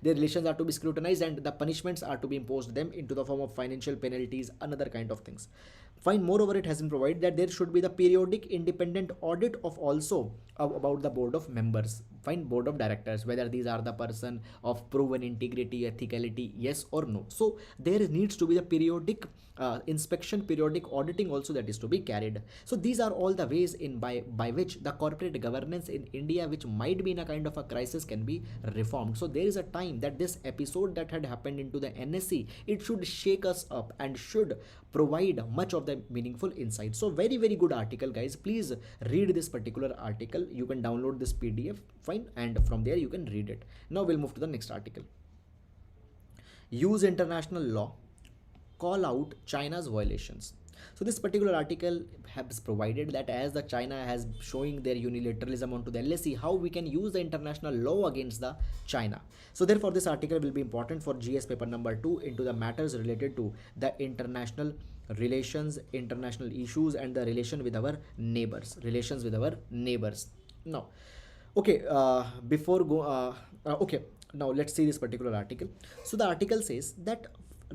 their relations are to be scrutinized, and the punishments are to be imposed them into the form of financial penalties, another kind of things. Fine, moreover, it has been provided that there should be the periodic independent audit of also about the board of members, fine, board of directors, whether these are the person of proven integrity, ethicality, yes or no. So there needs to be the periodic inspection, periodic auditing also that is to be carried. So these are all the ways in by which the corporate governance in India, which might be in a kind of a crisis, can be reformed. So there is a time that this episode that had happened into the NSE, it should shake us up and should provide much of the a meaningful insight. So very, very good article, guys. Please read this particular article. You can download this PDF, fine, and from there you can read it. Now we'll move to the next article. Use international law, call out China's violations. So this particular article has provided that as the China has showing their unilateralism onto the LSE, how we can use the international law against the China. So therefore this article will be important for GS paper number 2 into the matters related to the international relations, international issues, and the relations with our neighbors. Now, okay, now let's see this particular article. So the article says that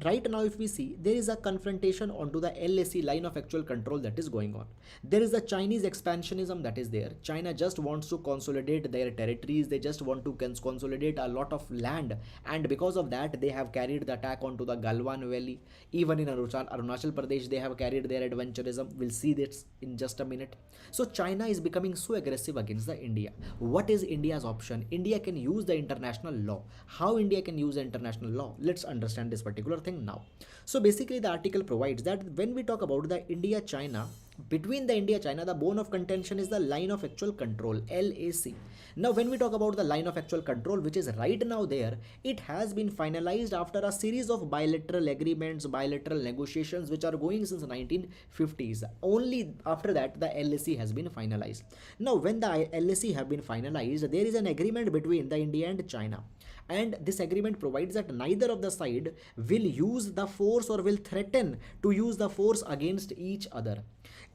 right now if we see, there is a confrontation onto the LAC, line of actual control, that is going on. There is a Chinese expansionism that is there. China just wants to consolidate their territories. They just want to consolidate a lot of land, and because of that they have carried the attack onto the Galwan Valley. Even in Arunachal Pradesh they have carried their adventurism. We'll see this in just a minute. So China is becoming so aggressive against the India. What is India's option? India can use the international law. How India can use the international law? Let's understand this particular thing now. So basically the article provides that when we talk about the India-China, between the India-China, the bone of contention is the line of actual control, LAC. Now when we talk about the line of actual control, which is right now there, it has been finalized after a series of bilateral agreements, bilateral negotiations which are going since 1950s. Only after that the LAC has been finalized. Now when the LAC have been finalized, there is an agreement between the India and China. And this agreement provides that neither of the side will use the force or will threaten to use the force against each other.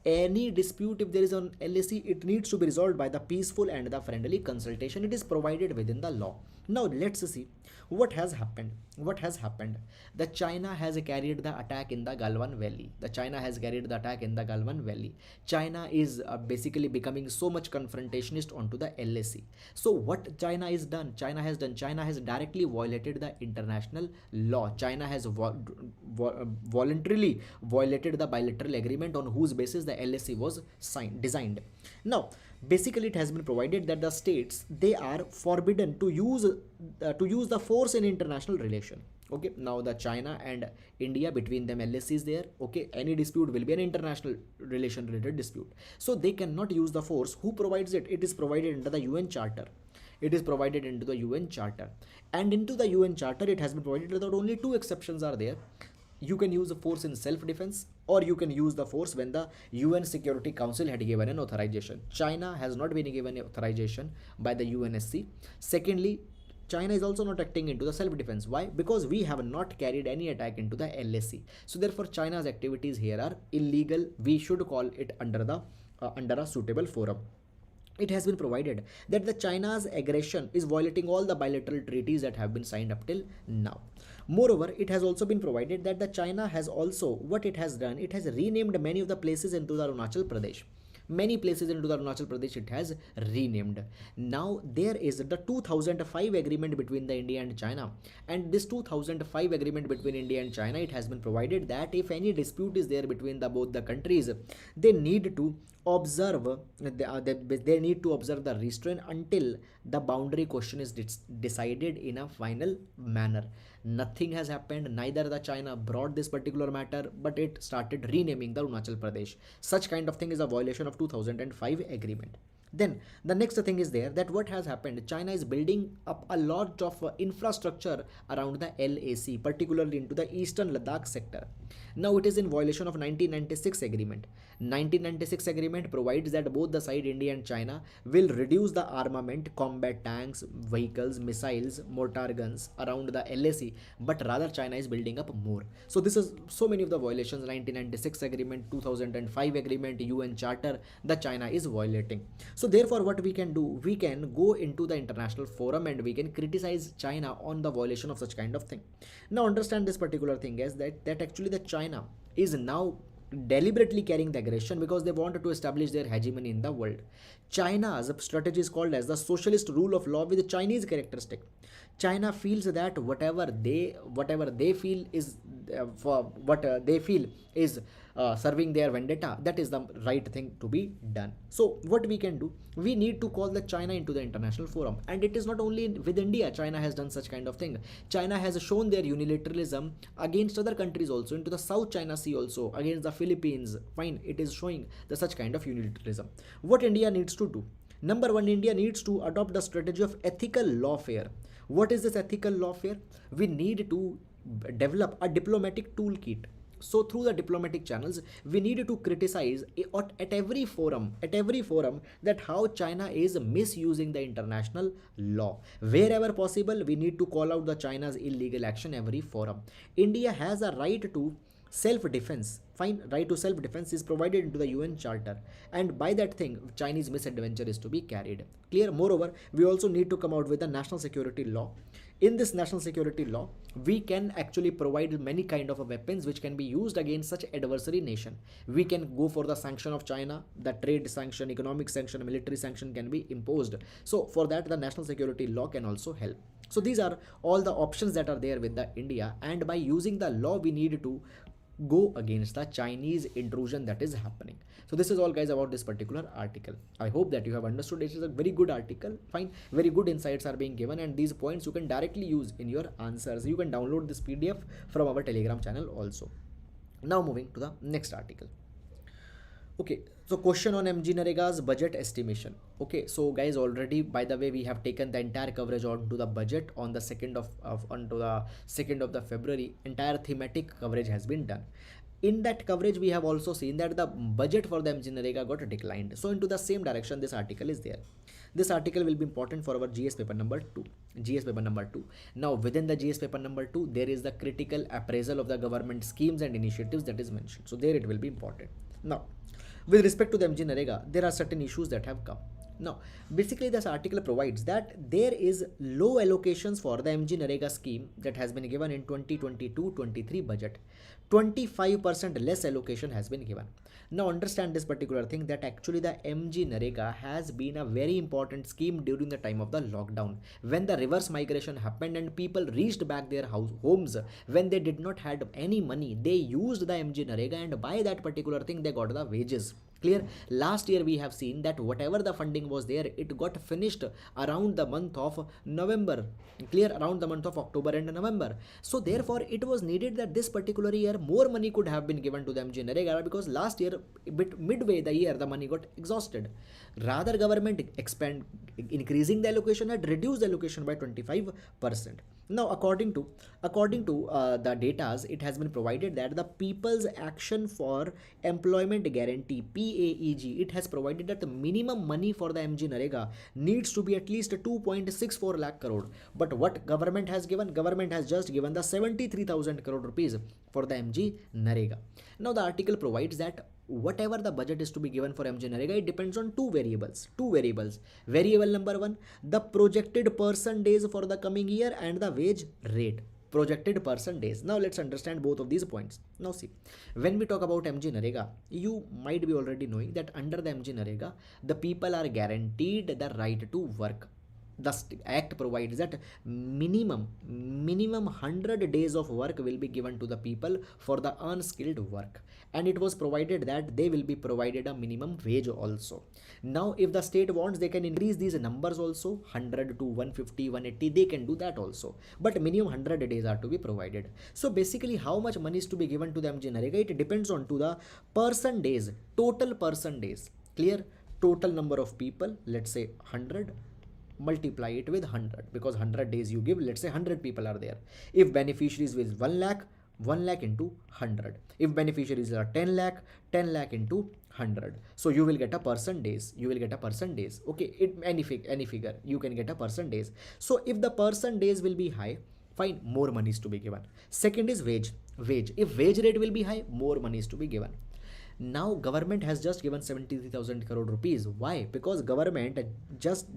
Any dispute, if there is on LAC, it needs to be resolved by the peaceful and the friendly consultation. It is provided within the law. Now let's see what has happened. The China has carried the attack in the Galwan Valley. China is basically becoming so much confrontationist onto the LAC. So what China has done? China has directly violated the international law. China has voluntarily violated the bilateral agreement on whose basis the LAC was designed. Now basically it has been provided that the states, they are forbidden to use the force in international relation. Okay, now the China and India, between them LAC is there. Okay, any dispute will be an international relation related dispute, so they cannot use the force. Who provides it? It is provided into the UN Charter. And into the UN Charter it has been provided that only two exceptions are there. You can use the force in self-defense, or you can use the force when the UN Security Council had given an authorization. China has not been given authorization by the UNSC. Secondly, China is also not acting into the self-defense. Why? Because we have not carried any attack into the LAC. So therefore China's activities here are illegal. We should call it under a suitable forum. It has been provided that the China's aggression is violating all the bilateral treaties that have been signed up till now. Moreover, it has also been provided that the China has also, what it has done, it has renamed many of the places into the Arunachal Pradesh. Many places into the Arunachal Pradesh it has renamed. Now there is the 2005 agreement between the India and China, and this 2005 agreement between India and China, it has been provided that if any dispute is there between both the countries, they need to observe the restraint until the boundary question is decided in a final manner. Nothing has happened. Neither the China brought this particular matter, but it started renaming the Arunachal Pradesh. Such kind of thing is a violation of 2005 agreement. Then the next thing is there that what has happened, China is building up a lot of infrastructure around the LAC, particularly into the eastern Ladakh sector. Now it is in violation of 1996 agreement. 1996 agreement provides that both the side, India and China, will reduce the armament, combat tanks, vehicles, missiles, mortar guns around the LAC, but rather China is building up more. So this is so many of the violations: 1996 agreement, 2005 agreement, UN Charter, the China is violating. So therefore what we can do, we can go into the international forum and we can criticize China on the violation of such kind of thing. Now understand this particular thing is that actually the China is now deliberately carrying the aggression because they wanted to establish their hegemony in the world. China's strategy is called as the socialist rule of law with Chinese characteristic. China feels that whatever they feel is for what they feel is serving their vendetta, that is the right thing to be done. So what we can do, we need to call the China into the international forum, and it is not only with India. China has done such kind of thing. China has shown their unilateralism against other countries also, into the South China Sea also, against the Philippines. Fine, it is showing the such kind of unilateralism. What India needs to do, number one, India needs to adopt the strategy of ethical lawfare. What is this ethical lawfare? We need to develop a diplomatic toolkit. So through the diplomatic channels, we need to criticize at every forum that how China is misusing the international law. Wherever possible, we need to call out the China's illegal action every forum. India has a right to self-defense. Fine, right to self-defense is provided into the UN Charter, and by that thing, Chinese misadventure is to be carried. Clear. Moreover, we also need to come out with a national security law. In this national security law, we can actually provide many kind of weapons which can be used against such adversary nation. We can go for the sanction of China, the trade sanction, economic sanction, military sanction can be imposed. So for that, the national security law can also help. So these are all the options that are there with the India, and by using the law, we need to go against the Chinese intrusion that is happening. So this is all, guys, about this particular article. I hope that you have understood. It is a very good article. Fine, very good insights are being given, and these points you can directly use in your answers. You can download this PDF from our Telegram channel also. Now moving to the next article. Okay, so question on MGNREGA's budget estimation. Okay, so guys, already, by the way, we have taken the entire coverage onto the budget on the 2nd of the February. Entire thematic coverage has been done. In that coverage, we have also seen that the budget for the MGNREGA got declined. So into the same direction, this article is there. This article will be important for our GS paper number 2. GS paper number 2. Now within the GS paper number 2, there is the critical appraisal of the government schemes and initiatives that is mentioned. So there it will be important. Now, with respect to the MGNREGA, there are certain issues that have come. Now, basically this article provides that there is low allocations for the MGNREGA scheme that has been given in 2022-23 budget. 25% less allocation has been given. Now understand this particular thing, that actually the MGNREGA has been a very important scheme during the time of the lockdown, when the reverse migration happened and people reached back their homes when they did not had any money. They used the MGNREGA, and by that particular thing they got the wages. Clear. Last year we have seen that whatever the funding was there, it got finished around the month of November. Clear. Around the month of October and November. So therefore it was needed that this particular year more money could have been given to the MGNREGA, because last year midway the year the money got exhausted. Rather, government increasing the allocation had reduced the allocation by 25%. Now according to the data, it has been provided that the People's Action for Employment Guarantee, PAEG, it has provided that the minimum money for the MGNREGA needs to be at least 2.64 lakh crore. But what government has given? Government has just given the 73,000 crore rupees for the MGNREGA. Now the article provides that whatever the budget is to be given for MGNREGA, it depends on two variables. Variable number 1, the projected person days for the coming year, and the wage rate. Projected person days. Now let's understand both of these points. Now see, when we talk about MGNREGA, you might be already knowing that under the MGNREGA, the people are guaranteed the right to work. The act provides that minimum 100 days of work will be given to the people for the unskilled work, and it was provided that they will be provided a minimum wage also. Now if the state wants, they can increase these numbers also, 100 to 150, 180, they can do that also, but minimum 100 days are to be provided. So basically how much money is to be given to the MGNREGA, it depends on to the person days, total person days. Clear. Total number of people, let's say 100, multiply it with 100, because 100 days you give, let's say 100 people are there. If beneficiaries with 1 lakh, 1 lakh into 100. If beneficiaries are 10 lakh, 10 lakh into 100. So you will get a person days. Okay, any figure you can get a person days. So if the person days will be high, fine, more money is to be given. Second is wage. If wage rate will be high, more money is to be given. Now government has just given 73,000 crore rupees. Why? Because government just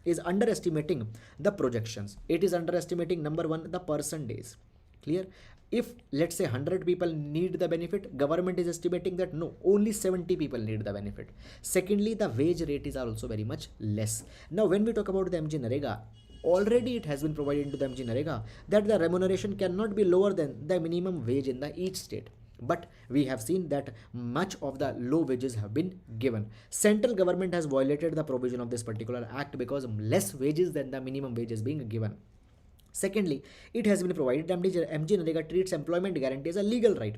is underestimating the projections. It is underestimating, number 1, the person days. Clear. If let's say 100 people need the benefit, government is estimating that no, only 70 people need the benefit. Secondly, the wage rate is also very much less. Now when we talk about the MGNREGA, already it has been provided into the MGNREGA that the remuneration cannot be lower than the minimum wage in the each state. But we have seen that much of the low wages have been given. Central government has violated the provision of this particular act because less wages than the minimum wage is being given. Secondly, it has been provided MGNREGA treats employment guarantee as a legal right.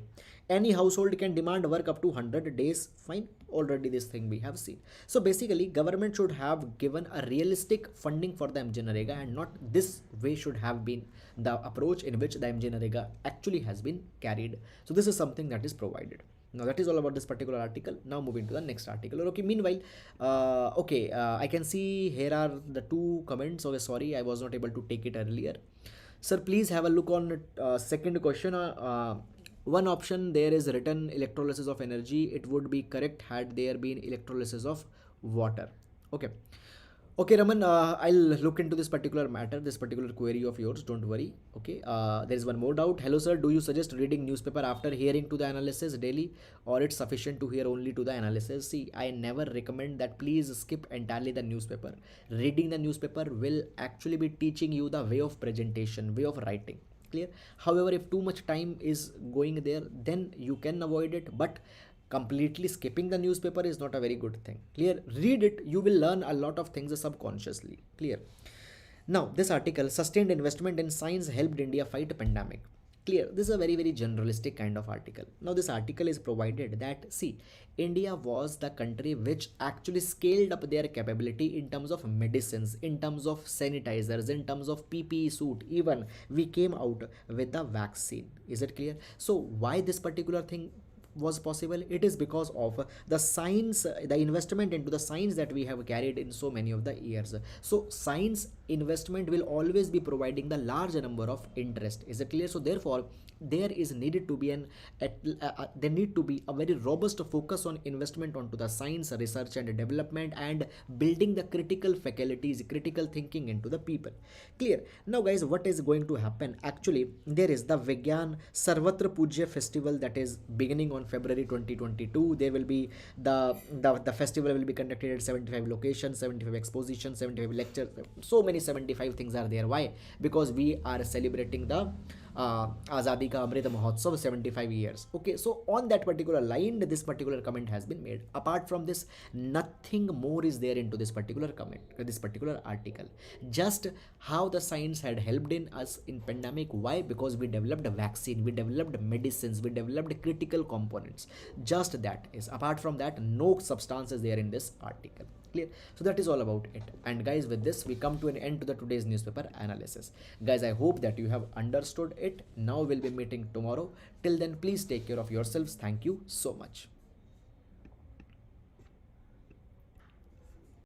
Any household can demand work up to 100 days. Fine. Already this thing we have seen. So basically, government should have given a realistic funding for the MGNREGA, and not this way should have been the approach in which the MGNREGA actually has been carried. So this is something that is provided. Now that is all about this particular article. Now moving to the next article. Okay, meanwhile, I can see here are the two comments. Okay, sorry, I was not able to take it earlier. Sir, please have a look on second question. One option there is written electrolysis of energy. It would be correct had there been electrolysis of water. Okay. Okay, Raman, I'll look into this particular matter, this particular query of yours. Don't worry. Okay, there is one more doubt. Hello, sir. Do you suggest reading newspaper after hearing to the analysis daily, or it's sufficient to hear only to the analysis? See, I never recommend that. Please skip entirely the newspaper. Reading the newspaper will actually be teaching you the way of presentation, way of writing. Clear? However, if too much time is going there, then you can avoid it. But completely skipping the newspaper is not a very good thing. Clear? Read it, you will learn a lot of things subconsciously. Clear? Now this article, sustained investment in science helped India fight pandemic. Clear? This is a very generalistic kind of article. Now this article is provided that, see, India was the country which actually scaled up their capability in terms of medicines, in terms of sanitizers, in terms of PPE suit. Even we came out with the vaccine. Is it clear? So why this particular thing was possible? It is because of the science, the investment into the science that we have carried in so many of the years. So science investment will always be providing the large number of interest. Is it clear? So therefore there is needed to be there need to be a very robust focus on investment onto the science, research and development, and building the critical faculties, critical thinking into the people. Clear? Now guys, what is going to happen? Actually, there is the Vigyan Sarvatra Pujya festival that is beginning on February 2022. There will be the festival will be conducted at 75 locations, 75 expositions, 75 lectures. So many 75 things are there. Why? Because we are celebrating the Azadi Ka Amrit Mahotsav 75 years. Okay, so on that particular line, this particular comment has been made. Apart from this, nothing more is there into this particular comment, this particular article. Just how the science had helped in us in pandemic. Why? Because we developed a vaccine, we developed medicines, we developed critical components. Just that is. Apart from that, no substance is there in this article. Clear? So that is all about it. And guys, with this we come to an end to the today's newspaper analysis. Guys, I hope that you have understood it. Now we'll be meeting tomorrow. Till then, please take care of yourselves. Thank you so much.